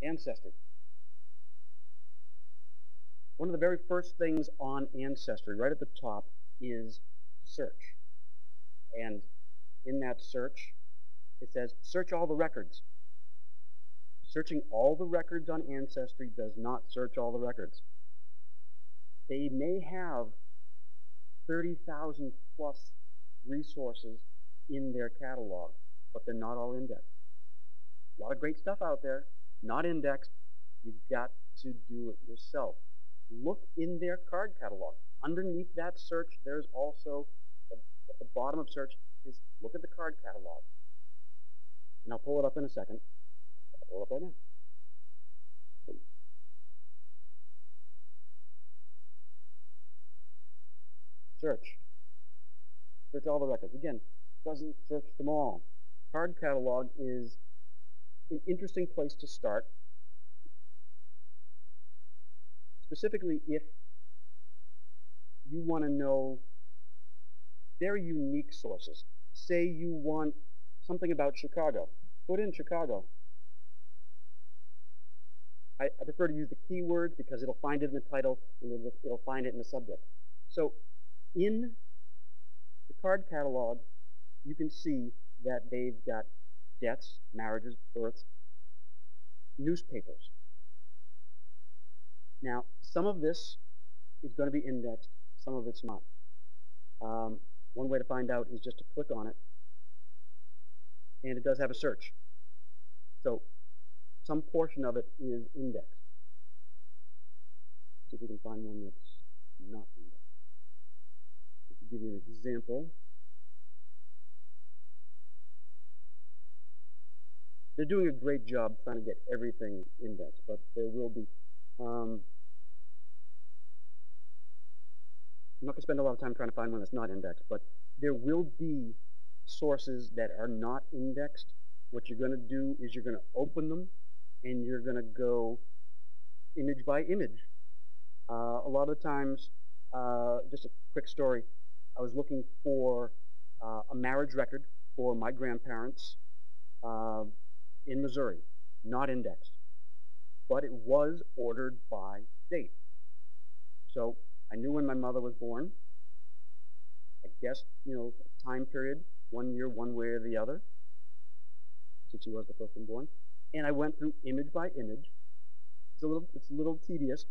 Ancestry. One of the very first things on Ancestry, right at the top, is search. And in that search, it says, search all the records. Searching all the records on Ancestry does not search all the records. They may have 30,000 plus resources in their catalog, but they're not all indexed. A lot of great stuff out there, not indexed. You've got to do it yourself. Look in their card catalog. Underneath that search, there's also, at the bottom of search, is look at the card catalog. And I'll pull it up in a second. I'll pull it up right now. Search. Search all the records. Again, doesn't search them all. Card catalog is an interesting place to start. Specifically, if you want to know very unique sources. Say you want something about Chicago. Put in Chicago. I prefer to use the keyword because it'll find it in the title and it'll find it in the subject. So in the card catalog, you can see that they've got deaths, marriages, births, newspapers. Now, some of this is going to be indexed, some of it's not. One way to find out is just to click on it, and it does have a search. So some portion of it is indexed. See if we can find one that's not indexed. Just to give you an example. They're doing a great job trying to get everything indexed, but there will be. I'm not going to spend a lot of time trying to find one that's not indexed, but there will be sources that are not indexed. What you're going to do is you're going to open them, and you're going to go image by image. A lot of times, just a quick story, I was looking for a marriage record for my grandparents in Missouri, not indexed, but it was ordered by date. So I knew when my mother was born. I guessed, time period, 1 year, one way or the other, since she was the first one born. And I went through image by image. It's a little tedious,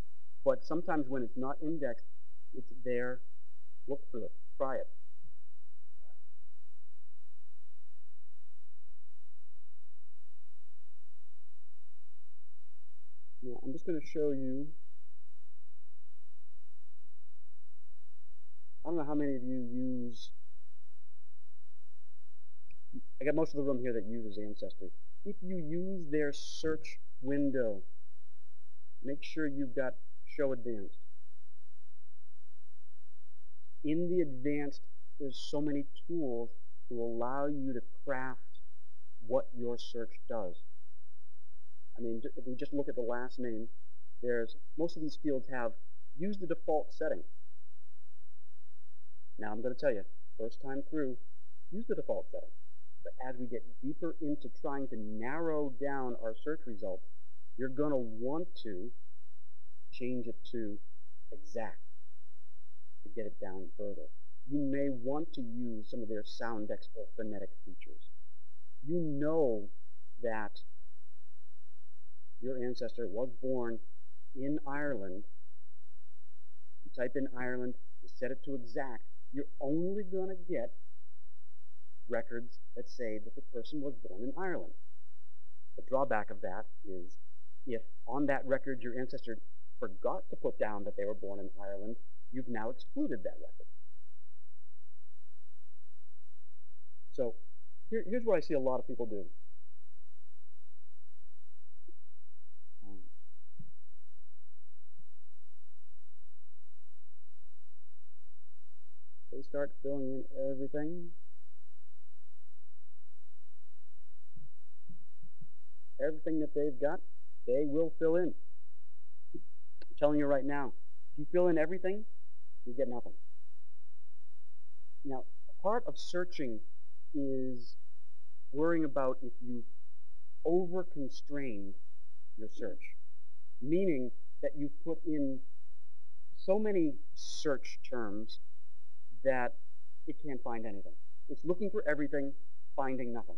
but sometimes when it's not indexed, it's there. Look through it. Try it. Now, I'm just going to show you. I don't know how many of you use. I got most of the room here that uses Ancestry. If you use their search window, make sure you've got Show Advanced. In the Advanced, there's so many tools to allow you to craft what your search does. I mean, if we just look at the last name, most of these fields have use the default setting. Now I'm going to tell you, first time through, use the default setting. But as we get deeper into trying to narrow down our search results, you're going to want to change it to exact to get it down further. You may want to use some of their soundex or phonetic features. You know that your ancestor was born in Ireland. You type in Ireland, you set it to exact, you're only going to get records that say that the person was born in Ireland. The drawback of that is if on that record your ancestor forgot to put down that they were born in Ireland, you've now excluded that record. So here's what I see a lot of people do. They start filling in everything. Everything that they've got, they will fill in. I'm telling you right now, if you fill in everything, you get nothing. Now, part of searching is worrying about if you over-constrained your search, meaning that you put in so many search terms that it can't find anything. It's looking for everything, finding nothing.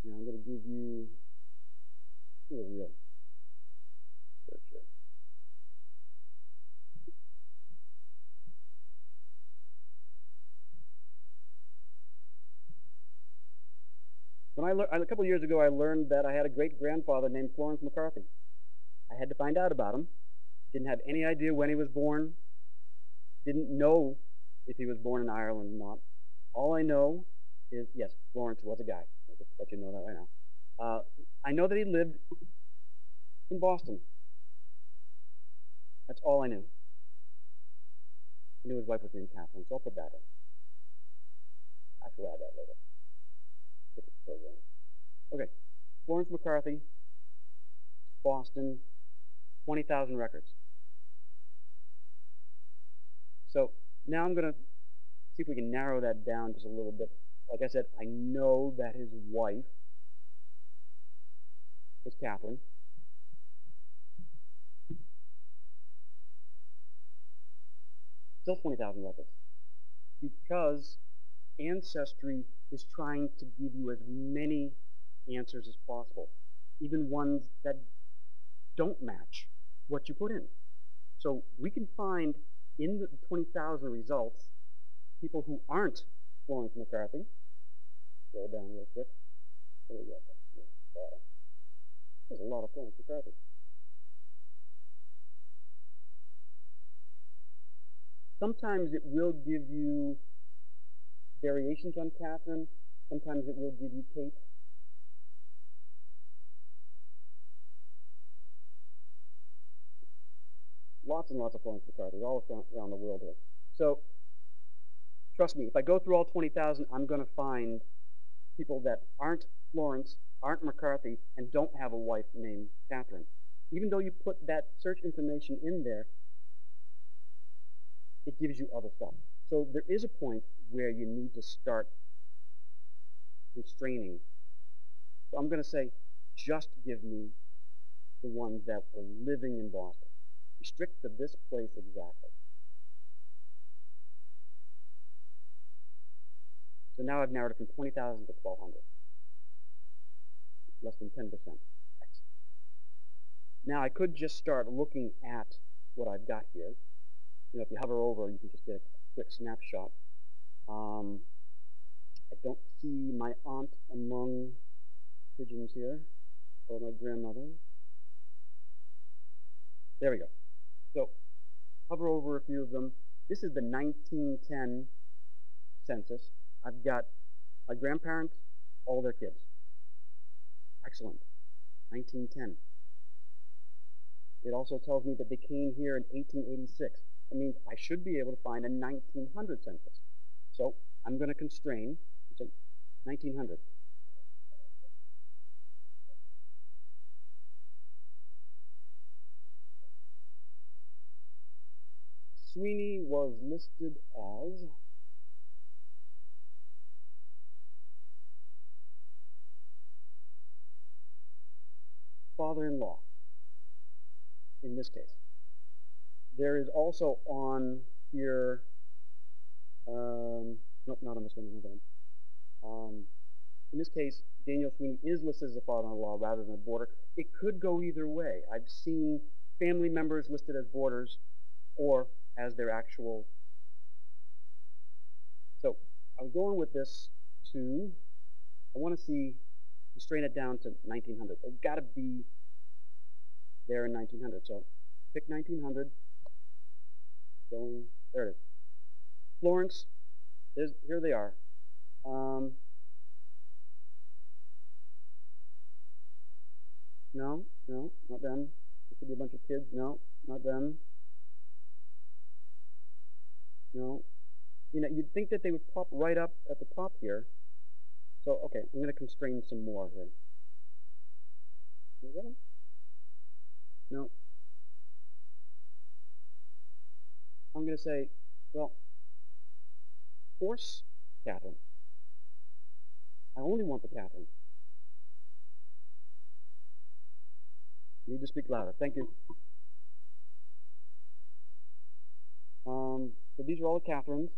Now I'm going to give you a real search here. When a couple of years ago, I learned that I had a great-grandfather named Florence McCarthy. I had to find out about him. Didn't have any idea when he was born. Didn't know if he was born in Ireland or not. All I know is, yes, Florence was a guy. I'll just let you know that right now. I know that he lived in Boston. That's all I knew. I knew his wife was named Catherine, so I'll put that in. I shall add that later. Look at the program. Okay, Florence McCarthy, Boston, 20,000 records. So now I'm going to see if we can narrow that down just a little bit. Like I said, I know that his wife was Catherine. Still 20,000 records. Because Ancestry is trying to give you as many answers as possible, even ones that don't match what you put in. So we can find in the 20,000 results people who aren't Florence McCarthy. Scroll down real quick. There we go. There's a lot of Florence McCarthy. Sometimes it will give you variations on Catherine. Sometimes it will give you Kate. Lots and lots of Florence McCarthy all around the world here. So trust me, if I go through all 20,000, I'm going to find people that aren't Florence, aren't McCarthy, and don't have a wife named Catherine. Even though you put that search information in there, it gives you other stuff. So there is a point where you need to start constraining. So I'm going to say, just give me the ones that were living in Boston. Restrict to this place exactly. So now I've narrowed it from 20,000 to 1,200. Less than 10%. Excellent. Now I could just start looking at what I've got here. You know, if you hover over, you can just get a quick snapshot. I don't see my aunt among pigeons here, or my grandmother. There we go. So hover over a few of them. This is the 1910 census. I've got my grandparents, all their kids. Excellent. 1910. It also tells me that they came here in 1886. That means I should be able to find a 1900 census. So I'm going to constrain to 1900. Sweeney was listed as father-in-law in this case. There is also on here, nope, not on this one, another one. In this case, Daniel Sweeney is listed as a father-in-law rather than a boarder. It could go either way. I've seen family members listed as boarders or as their actual. So I'm going with this to, I want to see, constrain it down to 1900. It's got to be there in 1900. So pick 1900. Going, there it is. Florence, here they are. No, not them. There could be a bunch of kids. No, not them. No. You know, you'd think that they would pop right up at the top here. So, okay, I'm going to constrain some more here. Is that them? No. I'm going to say, well, force Catherine. only want the Catherine. You need to speak louder. Thank you. So these are all the Catherines.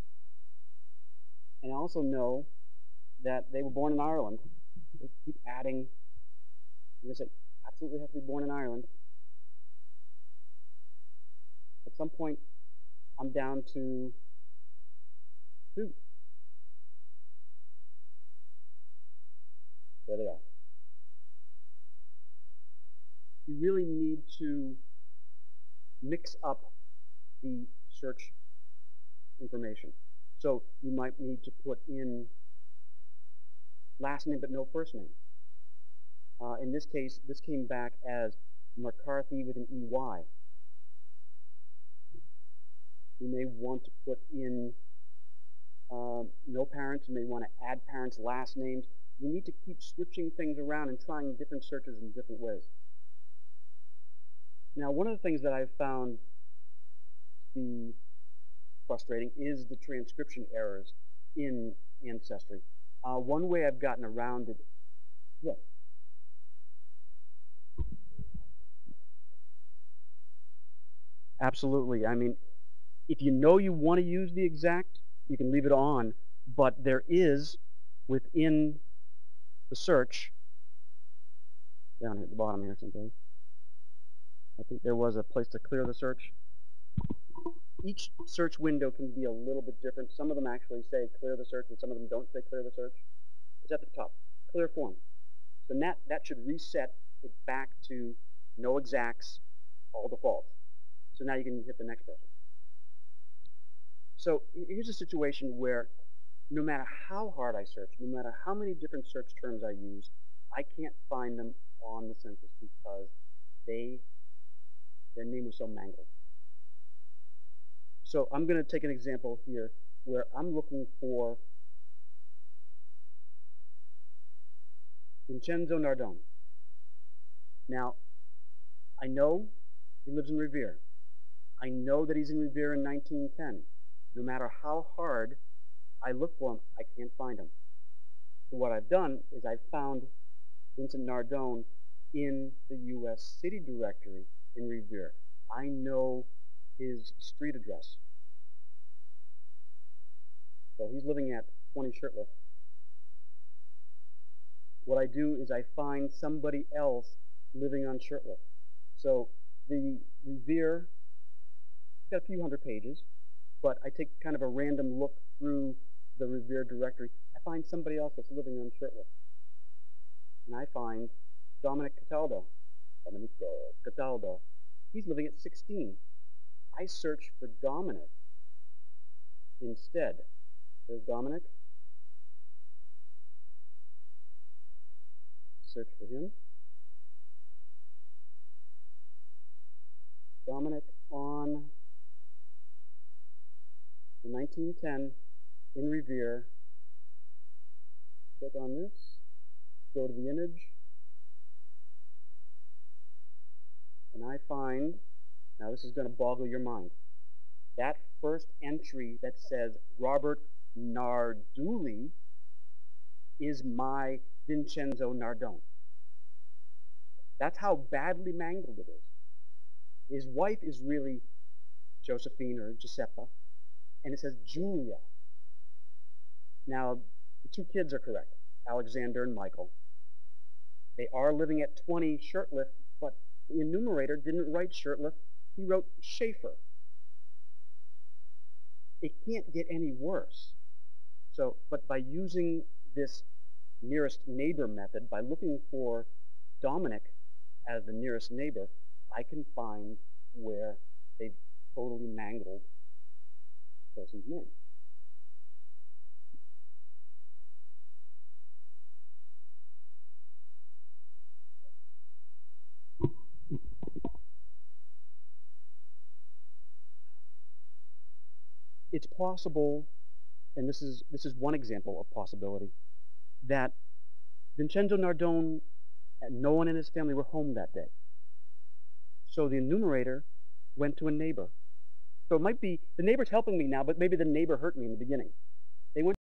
And I also know that they were born in Ireland. They keep adding. They say, absolutely have to be born in Ireland. At some point, I'm down to 2. There they are. You really need to mix up the search information. So you might need to put in last name but no first name. In this case, this came back as McCarthy with an EY. You may want to put in no parents. You may want to add parents' last names. You need to keep switching things around and trying different searches in different ways. Now, one of the things that I've found to be frustrating is the transcription errors in Ancestry. One way I've gotten around it, yeah. Absolutely. I mean, if you know you want to use the exact, you can leave it on, but there is within the search, down here at the bottom here someplace, I think there was a place to clear the search. Each search window can be a little bit different. Some of them actually say clear the search, and some of them don't say clear the search. It's at the top, clear form. So that should reset it back to no exacts, all defaults. So now you can hit the next person. So here's a situation where no matter how hard I search, no matter how many different search terms I use, I can't find them on the census because their name was so mangled. So I'm going to take an example here where I'm looking for Vincenzo Nardone. Now, I know he lives in Revere. I know that he's in Revere in 1910. No matter how hard I look for him, I can't find him. So what I've done is I've found Vincent Nardone in the U.S. City Directory in Revere. I know his street address. So he's living at 20 Shirtlift. What I do is I find somebody else living on Shirtlift. So the Revere got a few hundred pages, but I take kind of a random look through the Revere directory. I find somebody else that's living on Shirtlift. And I find Dominico Cataldo. He's living at 16. I search for Dominic instead. There's Dominic. Search for him. Dominic on 1910 in Revere. Click on this. Go to the image. And I find, now this is going to boggle your mind, that first entry that says Robert Narduli is my Vincenzo Nardone. That's how badly mangled it is. His wife is really Josephine or Giuseppa, and it says Julia. Now, the 2 kids are correct, Alexander and Michael. They are living at 20 Shirtlift, but the enumerator didn't write Shirtlift, he wrote Schaefer. It can't get any worse. So, but by using this nearest neighbor method, by looking for Dominic as the nearest neighbor, I can find where they've totally mangled the person's name. It's possible, and this is one example of possibility, that Vincenzo Nardone and no one in his family were home that day. So the enumerator went to a neighbor. So it might be, the neighbor's helping me now, but maybe the neighbor hurt me in the beginning. They went